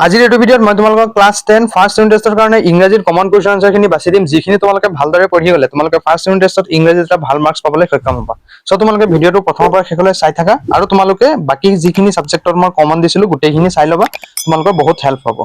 আজিৰ এইটো ভিডিঅ'ত মই তোমালোকক ক্লাছ 10 ফাৰ্ষ্ট ইউনিট টেষ্টৰ কাৰণে ইংৰাজীৰ কমন কুৱেশ্যন আনসাৰখিনি বাছি দিম, যিখিনি তোমালোকে ভালদৰে পঢ়ি গ'লে তোমালোকে ফাৰ্ষ্ট ইউনিট টেষ্টত ইংৰাজীত এটা ভাল মাৰ্কছ পাবলৈ সক্ষম হ'বা। সো তোমালোকে ভিডিঅ'টো প্ৰথমৰ পৰা শেষলৈ চাই থাকা আৰু তোমালোকে বাকি যিখিনি সাবজেক্টৰ মই কমন দিছিলো গোটেইখিনি চাই ল'বা, তোমালোকৰ বহুত হেল্প হ'ব।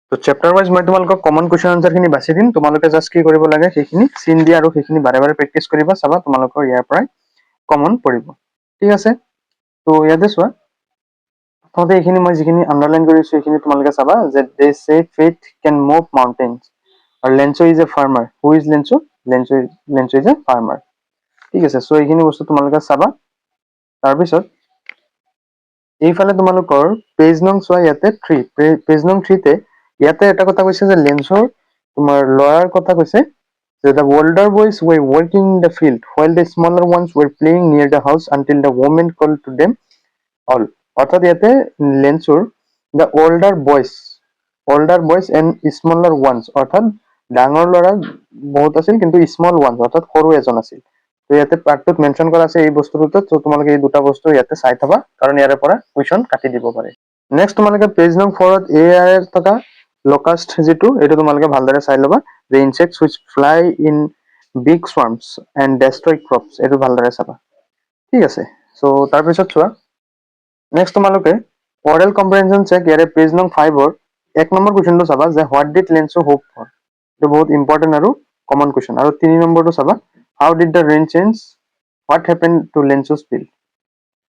তো চেপ্টাৰ ওয়াইজ মই তোমালোকক কমন কুৱেশ্যন আনসাৰখিনি বাছি দিম, তোমালোকে জাস্ট কি কৰিব লাগে সেইখিনি চিন দিয়া আৰু সেইখিনি বাৰে বাৰে প্ৰেক্টিছ কৰিবা, চাবা তোমালোকৰ ইয়াৰ পৰাই কমন পৰিব। ঠিক আছে, তো ইয়াতে চোৱা প্ৰথমতে এইখিনি মই যিখিনি আন্ডাৰলাইন কৰিছো এইখিনি তোমালোকে চাবা যে দে সে ফেথ কেন মুভ মাউন্টেইনছ আৰু Lencho is a farmer. Who is Lencho? Lencho is a farmer. ঠিক আছে, সো এইখিনি বস্তু তোমালোকে চাবা। তাৰপিছত এইফালে তোমালোকৰ পেজ নং চোৱা, ইয়াতে 3 পেজ নং 3 তে ইয়াতে এটা কথা কৈছে যে লেঞ্চৰ তোমাৰ লয়াৰ কথা কৈছে যে the older boys were working in the field while the smaller ones were playing near the house until the woman called to them all. অর্থাৎ ইয়াতে লেঞ্চৰ the older boys and smaller ones অৰ্থাৎ ডাঙৰ ল'ৰা বহুত আছিল কিন্তু স্মল ওয়ান্স অৰ্থাৎ সৰু এজন আছিল। তো ইয়াতে পাৰ্টটোত মেনশন কৰা আছে এই বস্তুটোত, তো তোমালোকে এই দুটা বস্তু ইয়াতে চাই থবা কাৰণ ইয়াৰে পৰা কুৱেশ্যন কাটি দিব পাৰে। নেক্সট তোমালোকে পেজ নং 4 ত এআৰ থকা লোকাষ্ট যেটো এইটো তোমালোকে ভালদৰে চাই ল'বা যে insects which fly in big swarms and destroy crops, এইটো ভালদৰে চাবা। ঠিক আছে, সো তাৰপিছত চোৱা নেক্সট তোমালোকে oral comprehension check ইয়াৰে পেজ নং 5 ৰ 1 নম্বৰ কুৱেশ্যনটো চাবা যে what did Lencho hope for. এইটো বহুত ইম্পৰ্টেন্ট আৰু কমন কুৱেশ্যন। আৰু 3 নম্বৰটো চাবা how did the rain change what happen to Lencho's field.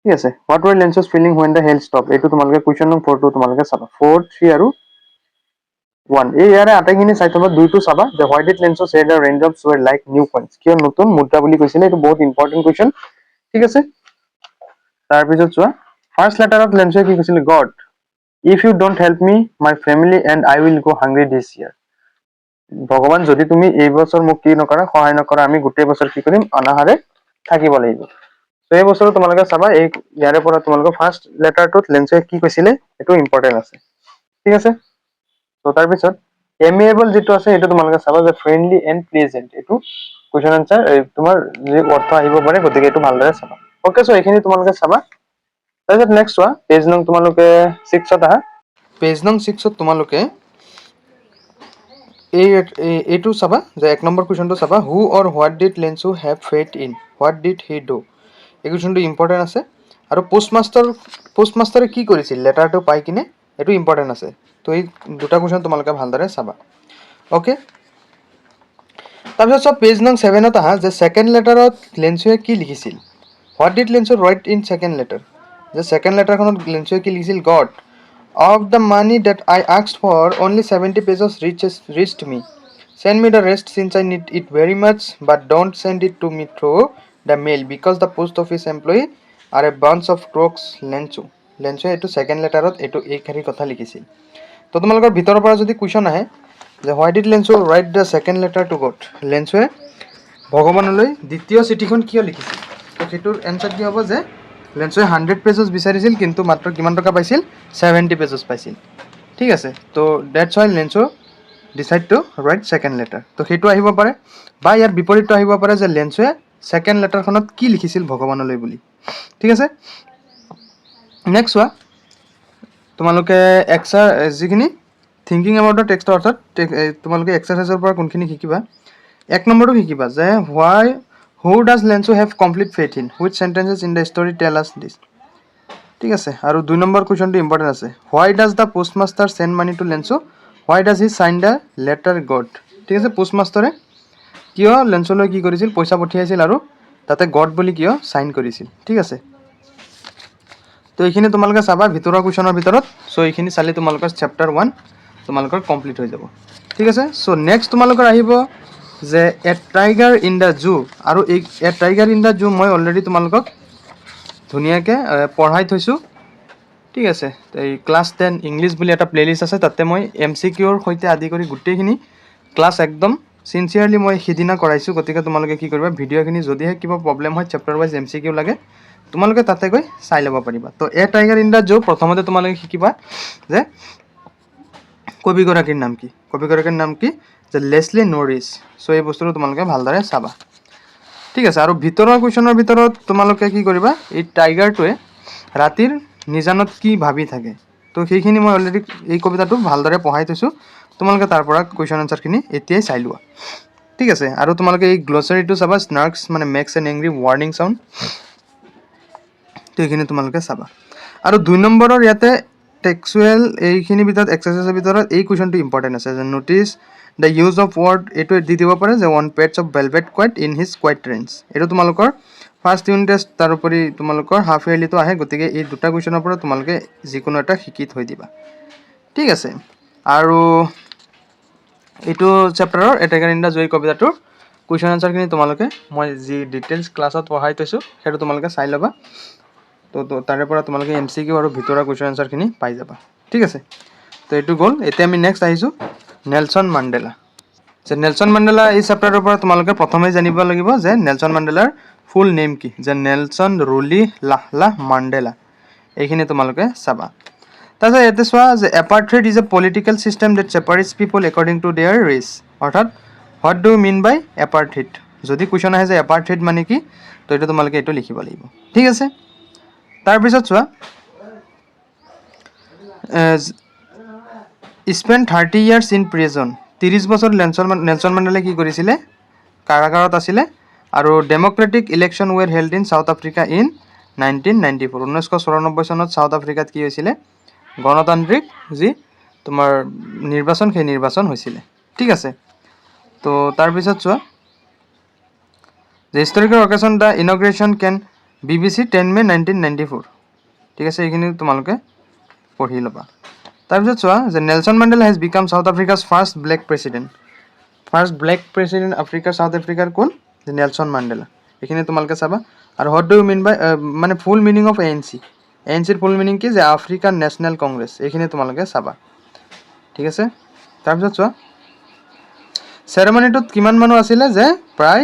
ঠিক আছে, what were Lencho's feeling when the hail stopped, এইটো তোমালোকে কুৱেশ্যন নং 4 টো তোমালোকে চাবা। 4 3 আৰু 1 এই ইয়াৰে আটাইখিনি চাই থবা। 2টো চাবা যে why did Lencho say the raindrops were like new coins, কিয় নতুন মুদ্ৰা বুলি কৈছিলে, এইটো বহুত ইম্পৰ্টেন্ট কুৱেশ্যন। ঠিক আছে, তাৰপিছত চোৱা ফাৰ্ষ্ট লেটাৰত লেঞ্চোৱে কি কৈছিলে god if you don't help me my family and I will go hungry this year, ভগৱান যদি তুমি এই বছৰ মোক কি নকৰা সহায় নকৰা আমি গোটেই বছৰ কি কৰিম অনাহাৰে থাকিব লাগিব। তো এই বছৰ তোমালোকে চাবা এই ইয়াৰে পৰা তোমালোকৰ ফাৰ্ষ্ট লেটাৰটোত লেঞ্চোৱে কি কৈছিলে এইটো ইম্পৰ্টেন্ট আছে। ঠিক আছে, তো তাৰপিছত এমিয়েবল যেটো আছে এইটো তোমালোকে চাবা যে ফ্ৰেন্ডলি এণ্ড প্লেজেন্ট, এইটো কুৱেশ্যন আনসাৰ তোমাৰ যি অৰ্থ আহিব পাৰে গতিকে এইটো ভালদৰে চাবা। ওকে, সো এইখিনি তোমালোকে চাবা। তাৰপিছত নেক্সট চোৱা পেজ নং তোমালোকে 6ত আহা। পেজ নং 6ত তোমালোকে এইটো চাবা যে 1 নম্বৰ কুৱেশ্যনটো চাবা who or what did Lencho have faith in what did he do. এই কুৱেশ্যনটো ইম্পৰ্টেণ্ট আছে। আৰু পোষ্টমাষ্টাৰে কি কৰিছিল লেটাৰটো পাই কিনে এইটো ইম্পৰ্টেণ্ট আছে। তো এই দুটা কুৱেশ্যন তোমালোকে ভালদৰে চাবা। অ'কে, তাৰপিছত চব পেজ নং 7ত আহা যে ছেকেণ্ড লেটাৰত লেঞ্চোৱে কি লিখিছিল। What did Lencho right in second letter, যে ছেকেণ্ড লেটাৰখনত লেঞ্চোৱে কি লিখিছিল god of the money that I asked for only 70 pesos reached me, send me the rest since I need it very much but don't send it to me through the mail because the post office employee are a bunch of crooks. Lencho এইটো second লেটাৰত এইটো এইখানি কথা লিখিছিল। তো তোমালোকৰ ভিতৰৰ পৰা যদি question আহে যে why did Lencho write the second letter to God, লেঞ্চোৱে ভগৱানলৈ দ্বিতীয় চিঠিখন কিয় লিখিছিল, তো সেইটোৰ এনচাৰ কি হ'ব যে লেঞ্চোৱে 100 পেজছ বিচাৰিছিল কিন্তু মাত্ৰ কিমান টকা পাইছিল 70 পেজছ পাইছিল। ঠিক আছে, তো that's why Lencho decide to write second letter. তো সেইটো আহিব পাৰে বা ইয়াৰ বিপৰীতটো আহিব পাৰে যে লেঞ্চোৱে ছেকেণ্ড লেটাৰখনত কি লিখিছিল ভগৱানলৈ বুলি। ঠিক আছে, নেক্সট চোৱা তোমালোকে যিখিনি থিংকিং এবাউট দ্য টেক্সট অৰ্থাৎ তোমালোকে এক্সাৰচাইজৰ পৰা কোনখিনি শিকিবা। 1 নম্বৰটো শিকিবা যে who does Lencho have complete faith in which sentences in the story টেল আছ দিছ। ঠিক আছে, আৰু 2 নম্বৰ কুৱেশ্যনটো ইম্পৰ্টেণ্ট আছে why does the postmaster send money to Lencho why does he sign the letter God. ঠিক আছে, পোষ্টমাষ্টাৰে কিয় লেঞ্চোলৈ কি কৰিছিল পইচা পঠিয়াইছিল আৰু তাতে গড বুলি কিয় চাইন কৰিছিল। ঠিক আছে, তো এইখিনি তোমালোকে চাবা ভিতৰৰ কুৱেশ্যনৰ ভিতৰত। চ' এইখিনি চালে তোমালোকৰ চেপ্টাৰ 1 তোমালোকৰ কমপ্লিট হৈ যাব। ঠিক আছে, চ' নেক্সট তোমালোকৰ আহিব যে a tiger in the zoo, আৰু এই a tiger in the zoo মই অলৰেডি তোমালোকক ধুনীয়াকৈ পঢ়াই থৈছোঁ। ঠিক আছে, এই ক্লাছ 10 ইংলিছ বুলি এটা প্লেলিষ্ট আছে, তাতে মই MCQৰ সৈতে আদি কৰি গোটেইখিনি ক্লাছ একদম চিনচিয়াৰলি মই সিদিনা কৰাইছোঁ। গতিকে তোমালোকে কি কৰিবা ভিডিঅ'খিনি যদিহে কিবা প্ৰব্লেম হয় চেপ্টাৰ ৱাইজ MCQ লাগে তোমালোকে তাতে গৈ চাই ল'ব পাৰিবা। তো a tiger in the zoo প্ৰথমতে তোমালোকে শিকিবা যে কবিগৰাকীৰ নাম কি, কবিগৰাকীৰ নাম কি যে লেছলি নৰিছ। চ' এই বস্তুটো তোমালোকে ভালদৰে চাবা। ঠিক আছে, আৰু ভিতৰৰ কুৱেশ্যনৰ ভিতৰত তোমালোকে কি কৰিবা এই টাইগাৰটোৱে ৰাতিৰ নিজানত কি ভাবি থাকে তো সেইখিনি মই অলৰেডি এই কবিতাটো ভালদৰে পঢ়াই থৈছোঁ, তোমালোকে তাৰ পৰা কুৱেশ্যন আনচাৰখিনি এতিয়াই চাই লোৱা, ঠিক আছে। আৰু তোমালোকে এই গ্লছাৰীটো চাবা, স্নাৰ্কছ মানে makes an angry warning sound, তো এইখিনি তোমালোকে চাবা। আৰু 2 নম্বৰৰ ইয়াতে টেক্সুৱেল এইখিনি ভিতৰত এক্সাৰচাইজৰ ভিতৰত এই কুৱেশ্যনটো ইম্পৰ্টেণ্ট আছে, যে notice the use of word, এইটো দি দিব পাৰে যে one patch of velvet quiet in his quiet range. এইটো তোমালোকৰ ফাৰ্ষ্ট ইউনিট টেষ্ট, তাৰোপৰি তোমালোকৰ হাফ ইয়াৰলিটো আহে, গতিকে এই দুটা কুৱেশ্যনৰ পৰা তোমালোকে যিকোনো এটা শিকি থৈ দিবা, ঠিক আছে। আৰু এইটো চেপ্টাৰৰ এটেকাৰিণ্ডা জয়ী কবিতাটোৰ কুৱেশ্যন আনচাৰখিনি তোমালোকে মই যি ডিটেইলছ ক্লাছত পঢ়াই থৈছোঁ সেইটো তোমালোকে চাই ল'বা, তো তাৰে পৰা তোমালোকে MCQ আৰু ভিতৰুৱা কুৱেশ্যন আনচাৰখিনি পাই যাবা, ঠিক আছে। তো এইটো গ'ল। এতিয়া আমি নেক্সট আহিছোঁ নেলছন মাণ্ডেলা। যে নেলছন মাণ্ডেলা এই চেপ্টাৰৰ পৰা তোমালোকে প্ৰথমে জানিব লাগিব যে নেলছন মাণ্ডেলাৰ ফুল নেম কি, যে নেলছন ৰুলি লাহলা মাণ্ডেলা, এইখিনি তোমালোকে চাবা। তাৰপিছত ইয়াতে চোৱা যে apartheid is a political system that separates people according to their race, অৰ্থাৎ what do mean by apartheid. যদি কুৱেশ্যন আহে যে এপাৰ্থ্ৰাইড মানে কি, তো এইটো তোমালোকে এইটো লিখিব লাগিব, ঠিক আছে। তাৰপিছত চোৱা স্পেণ্ড 30 years ইন প্ৰিজন, 30 বছৰ নেলছন মাণ্ডেলাই কি কৰিছিলে, কাৰাগাৰত আছিলে। আৰু democratic election were held in South Africa in 1994, 1994 চনত চাউথ আফ্ৰিকাত কি হৈছিলে, গণতান্ত্ৰিক যি তোমাৰ নিৰ্বাচন, সেই নিৰ্বাচন হৈছিলে, ঠিক আছে। তো তাৰপিছত চোৱা যে historical occasion the inauguration can BBC 10 May 1994, ঠিক আছে, এইখিনি তোমালোকে পঢ়ি ল'বা। তাৰপিছত চোৱা যে Nelson Mandela has become South Africa's first black president, first black president আফ্ৰিকাৰ, চাউথ আফ্ৰিকাৰ কোন, যে নেলছন মাণ্ডেলা, এইখিনি তোমালোকে চাবা। আৰু what do you mean by মানে ফুল মিনিং অফ ANC, ANCৰ ফুল মিনিং কি, যে আফ্ৰিকান নেশ্যনেল কংগ্ৰেছ, এইখিনি তোমালোকে চাবা, ঠিক আছে। তাৰপিছত চোৱা চেৰেমনিটোত কিমান মানুহ আছিলে, যে প্ৰায়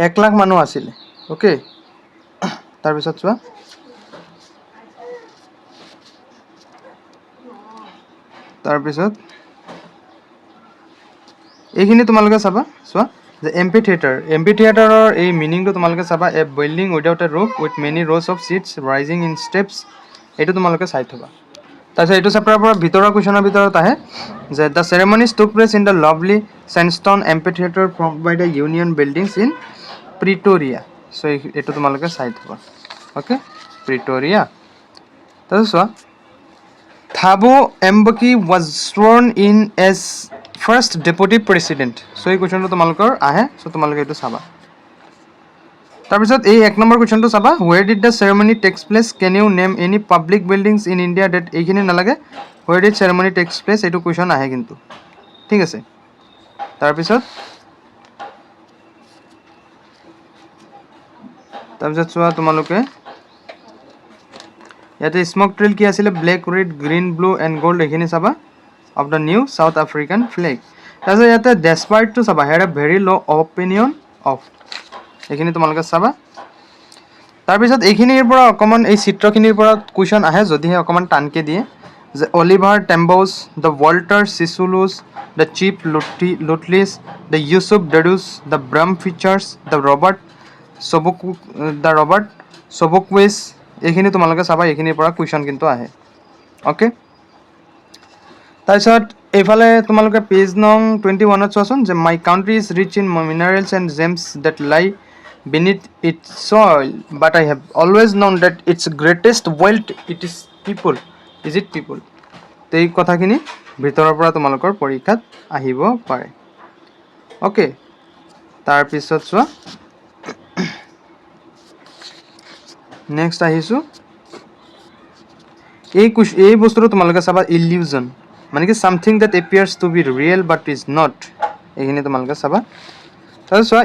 1 লাখ মানুহ আছিলে, অ'কে। তাৰপিছত চোৱা তাৰপিছত এইখিনি তোমালোকে চাবা। চোৱা যে এম্পি থিয়েটাৰৰ এই মিনিংটো তোমালোকে চাবা, a building without a roof with many rows of seats rising in steps, এইটো তোমালোকে চাই থবা। তাৰপিছত এইটো চেপ্টাৰৰ পৰা ভিতৰৰ কুৱেশ্যনৰ ভিতৰত আহে যে the ceremonies took place in the lovely sandstone amphitheatre from by the Union buildings in Pretoria, so' এইটো তোমালোকে চাই থবা, অ'কে, প্ৰিটৰিয়া। তাৰপিছত চোৱা Thabo Mbeki was sworn in as first deputy president, so' এই কুৱেশ্যনটো তোমালোকৰ আহে, চ' তোমালোকে এইটো চাবা। তাৰপিছত এই 1 নম্বৰ কুৱেশ্যনটো চাবা, where did the ceremony takes place, can you name any public buildings in India that, এইখিনি নালাগে, where did ceremony takes place, এইটো কুৱেশ্যন আহে কিন্তু, ঠিক আছে। তাৰপিছত চোৱা তোমালোকে ইয়াতে স্মক ট্ৰেইল কি আছিলে, black red green blue and gold, এইখিনি চাবা, of the new south African flag. তাৰপিছত ইয়াতে ডেছপাৰ্টটো চাবা, হেড এ ভেৰি ল' অপিনিয়ন অফ, এইখিনি তোমালোকে চাবা। তাৰপিছত এইখিনিৰ পৰা অকণমান এই চিত্ৰখিনিৰ পৰা কুৱেশ্যন আহে, যদিহে অকণমান টানকৈ দিয়ে, যে Oliver Tambos, the Walter Sisulus, the Chief Luthulis, the Yusuf Dadoos, the Bram Fischers, the Robert Sobukwes, এইখিনি তোমালোকে চাবা, এইখিনিৰ পৰা কুৱেশ্যন কিন্তু আহে, অ'কে। তাৰপিছত এইফালে তোমালোকে পেজ নং 21ত চোৱাচোন, যে my country is rich in minerals and gems that lie beneath its soil, but I have always known that its greatest wealth it is people. Is it people? তো এই কথাখিনি ভিতৰৰ পৰা তোমালোকৰ পৰীক্ষাত আহিব পাৰে, অ'কে। তাৰপিছত চোৱা নেক্সট আহিছোঁ, এই বস্তুটো তোমালোকে চাবা, ইলিউজন মানে কি, something that appears to be real but is not, এইখিনি তোমালোকে চাবা। তাৰপিছত চোৱা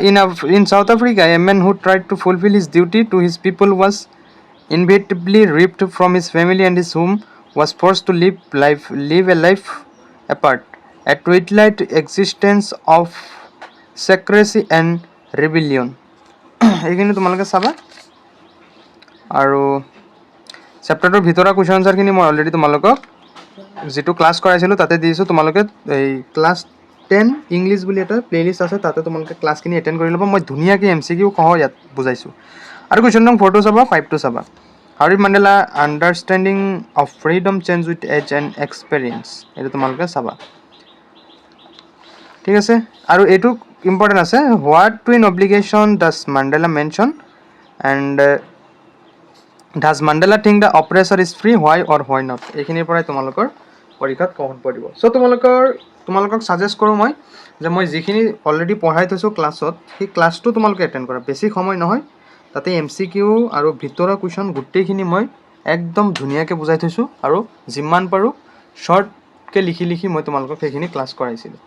in South Africa a man who tried to fulfil his duty to his people was inevitably ripped from his family and his home, was forced to live a life apart, a twilight existence of secrecy and rebellion, এইখিনি তোমালোকে চাবা। আৰু চেপ্টাৰটোৰ ভিতৰৰ question আনচাৰখিনি মই already তোমালোকক যিটো class কৰাইছিলোঁ তাতে দিছোঁ, তোমালোকে এই ক্লাছ 10 ইংলিছ বুলি এটা প্লে'লিষ্ট আছে, তাতে তোমালোকে ক্লাছখিনি এটেণ্ড কৰি ল'ব, মই ধুনীয়াকৈ MCQ সহ ইয়াত বুজাইছোঁ। আৰু কুৱেশ্যন নং 4টো চাবা, 5টো চাবা। হাৰি Mandela understanding of freedom change with age and experience, এইটো তোমালোকে চাবা। ঠিক আছে, আৰু এইটো ইম্পৰ্টেণ্ট আছে, what twin obligation does Mandela mention and does Mandela think the oppressor is free, why or why not, এইখিনিৰ পৰাই তোমালোকৰ পৰীক্ষাত কমন পৰিব। চ' তোমালোকক ছাজেষ্ট কৰোঁ মই যে মই যিখিনি অলৰেডি পঢ়াই থৈছোঁ ক্লাছত, সেই ক্লাছটো তোমালোকে এটেণ্ড কৰা, বেছি সময় নহয়, তাতে MCQ আৰু ভিতৰৰ কুৱেশ্যন গোটেইখিনি মই একদম ধুনীয়াকৈ বুজাই থৈছোঁ, আৰু যিমান পাৰোঁ শ্বৰ্টকৈ লিখি মই তোমালোকক সেইখিনি ক্লাছ কৰাইছিলোঁ।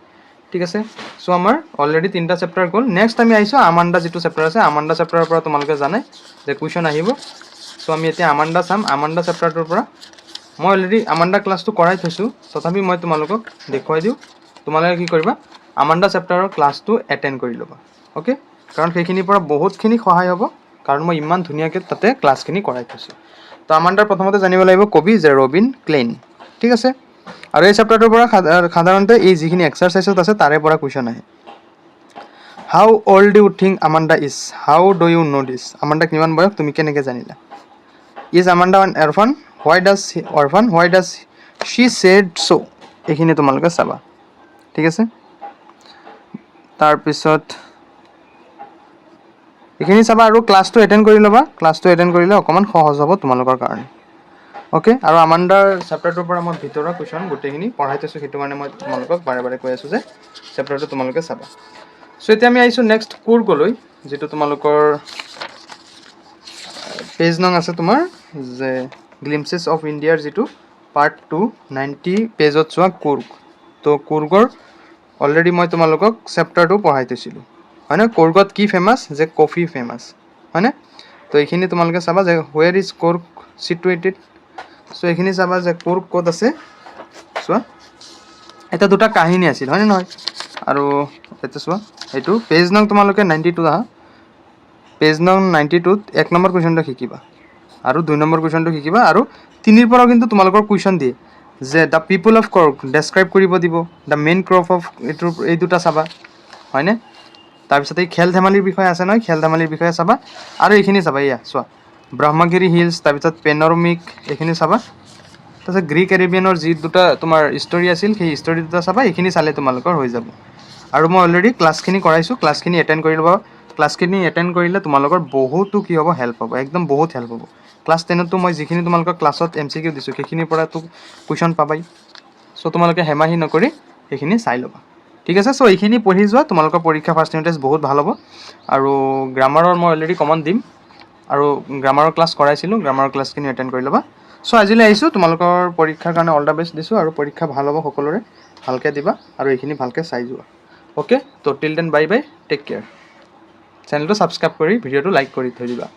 ঠিক আছে, চ' আমাৰ অলৰেডি 3টা চেপ্টাৰ গ'ল। নেক্সট আমি আহিছোঁ আমাণ্ডা যিটো চেপ্টাৰ আছে, আমাণ্ডা চেপ্টাৰৰ পৰা তোমালোকে জানে যে কুৱেশ্যন আহিব। চ' আমি এতিয়া আমাণ্ডা চাম। আমাণ্ডা চেপ্টাৰটোৰ পৰা মই অলৰেডি আমাণ্ডা ক্লাছটো কৰাই থৈছোঁ, তথাপি মই তোমালোকক দেখুৱাই দিওঁ। তোমালোকে কি কৰিবা, আমাণ্ডা চেপ্টাৰৰ ক্লাছটো এটেণ্ড কৰি ল'বা। অ'কে, কাৰণ সেইখিনিৰ পৰা বহুতখিনি সহায় হ'ব, কাৰণ মই ইমান ধুনীয়াকৈ তাতে ক্লাছখিনি কৰাই থৈছোঁ। তো আমাণ্ডাৰ প্ৰথমতে জানিব লাগিব কবি যে ৰবিন ক্লেইন। ঠিক আছে, আৰু এই চেপ্টাৰটোৰ পৰা সাধাৰণতে এই যিখিনি এক্সাৰচাইজত আছে তাৰে পৰা কুৱেশ্যন আহে। How old you think Amanda is, how do you know' this, Amanda কিমান বয়স তুমি কেনেকৈ জানিলা। Is Amanda an orphan, why does she said so', এইখিনি তোমালোকে চাবা। ঠিক আছে, তাৰপিছত এইখিনি চাবা আৰু ক্লাছটো এটেণ্ড কৰি ল'বা। ক্লাছটো এটেণ্ড কৰিলে অকণমান সহজ হ'ব তোমালোকৰ কাৰণে। অ'কে, আৰু আমাণ্ডাৰ চেপ্টাৰটোৰ পৰা মই ভিতৰৰ কুৱেশ্যন গোটেইখিনি পঢ়াই থৈছোঁ, সেইটো কাৰণে মই তোমালোকক বাৰে বাৰে কৈ আছোঁ যে চেপ্টাৰটো তোমালোকে চাবা। চ' এতিয়া আমি আহিছোঁ নেক্সট কুৰ্গলৈ, যিটো তোমালোকৰ পেজ নং আছে তোমাৰ যে গ্লিমছেছ অফ ইণ্ডিয়াৰ যিটো পাৰ্ট 2 90 পেজত চোৱা কুৰ্গ। তো কুৰ্গৰ অলৰেডি মই তোমালোকক চেপ্টাৰটো পঢ়াই থৈছিলোঁ, হয়নে। কুৰ্গত কি ফেমাছ, যে কফি ফেমাছ, হয়নে। তো এইখিনি তোমালোকে চাবা যে হুৱেৰ ইজ কুৰ্গ চিটুৱেটেড। চ' এইখিনি চাবা যে কুৰ্গ ক'ত আছে, চোৱা এটা দুটা কাহিনী আছিল, হয়নে নহয়। আৰু এতিয়া চোৱা এইটো পেজ নং তোমালোকে 92 আহা, পেজ নং 92ত 1 নম্বৰ কুৱেশ্যনটো শিকিবা, আৰু 2 নম্বৰ কুৱেশ্যনটো শিকিবা, আৰু 3ৰ পৰাও কিন্তু তোমালোকৰ কুৱেশ্যন দিয়ে যে দ্য পিপল অফ কৰ্গ ডেছক্ৰাইব কৰিব দিব, দ্য মেইন ক্ৰপ অফ এই দুটা চাবা, হয়নে। তাৰপিছত এই খেল ধেমালিৰ বিষয়ে আছে নহয়, খেল ধেমালিৰ বিষয়ে চাবা, আৰু এইখিনি চাবা, এয়া চোৱা ব্ৰহ্মগিৰি হিলছ, তাৰপিছত পেনৰমিক, এইখিনি চাবা। তাৰপিছত গ্ৰীক এৰেবিয়ানৰ যি দুটা তোমাৰ ষ্টৰি আছিল, সেই ষ্টৰি দুটা চাবা। এইখিনি চালে তোমালোকৰ হৈ যাব। আৰু মই অলৰেডি ক্লাছখিনি কৰাইছোঁ, ক্লাছখিনি এটেণ্ড কৰি ল'বা। ক্লাছখিনি এটেণ্ড কৰিলে তোমালোকৰ বহুতো কি হ'ব, হেল্প হ'ব, একদম বহুত হেল্প হ'ব। ক্লাছ 10তো মই যিখিনি তোমালোকৰ ক্লাছত MCQ দিছোঁ, সেইখিনিৰ পৰাতো কুৱেশ্যন পাবাই। চ' তোমালোকে হেমাহি নকৰি সেইখিনি চাই ল'বা। ঠিক আছে, চ' এইখিনি পঢ়ি যোৱা, তোমালোকৰ পৰীক্ষা ফাৰ্ষ্ট ইউনিট টেষ্ট বহুত ভাল হ'ব। আৰু গ্ৰামাৰৰ মই অলৰেডি কমন দিম, আৰু গ্ৰামাৰৰ ক্লাছ কৰাইছিলোঁ, গ্ৰামাৰৰ ক্লাছখিনি এটেণ্ড কৰি ল'বা। চ' আজিলৈ আহিছোঁ, তোমালোকৰ পৰীক্ষাৰ কাৰণে অল দ্য বেষ্ট দিছোঁ, আৰু পৰীক্ষা ভাল হ'ব সকলোৰে, ভালকৈ দিবা, আৰু এইখিনি ভালকৈ চাই যোৱা। অ'কে, তো till then bye bye, take care. চেনেলটো ছাবস্ক্ৰাইব কৰি ভিডিঅ'টো লাইক কৰি থৈ দিবা।